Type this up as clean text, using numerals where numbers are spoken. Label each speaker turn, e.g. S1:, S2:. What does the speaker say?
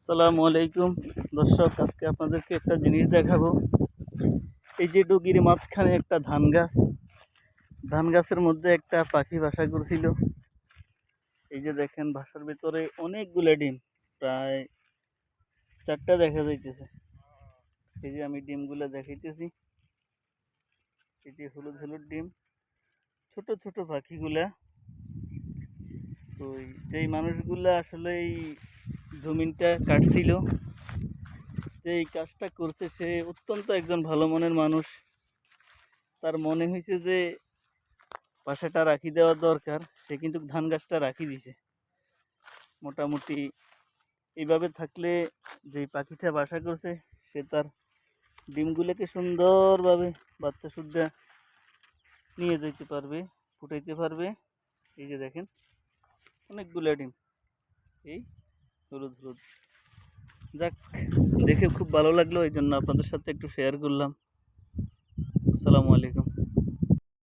S1: আসসালামু আলাইকুম দর্শক, আজকে আপনাদেরকে একটা জিনিস দেখাবো। এই যে ডুগির মাঝখানে একটা ধান গাছের মধ্যে একটা পাখি বাসা করছিল। এই যে দেখেন, বাসার ভিতরে অনেকগুলো ডিম, প্রায় 4টা দেখা যাইতেছে। এই যে আমি ডিমগুলো দেখাইতেছি, এই যে হলুদ হলুদ ডিম, ছোট ছোট পাখিগুলা। তো যেই মানুষগুলা আসলে এই জমিনটা কাটছিল, যে এই কাজটা করছে, সে অত্যন্ত একজন ভালো মনের মানুষ। তার মনে হয়েছে যে বাসাটা রাখি দেওয়া দরকার, সে কিন্তু ধান গাছটা রাখি দিছে। মোটামুটি এইভাবে থাকলে যে পাখিটা বাসা করছে, সে তার ডিমগুলোকে সুন্দরভাবে বাচ্চা সুদ্ধা নিয়ে যেতে পারবে, ফুটাইতে পারবে। এই যে দেখেন, অনেকগুলো ডিম, এই হলুদ হলুদ। যাক, দেখে খুব ভালো লাগলো, এই জন্য আপনাদের সাথে একটু শেয়ার করলাম। আসসালামু আলাইকুম।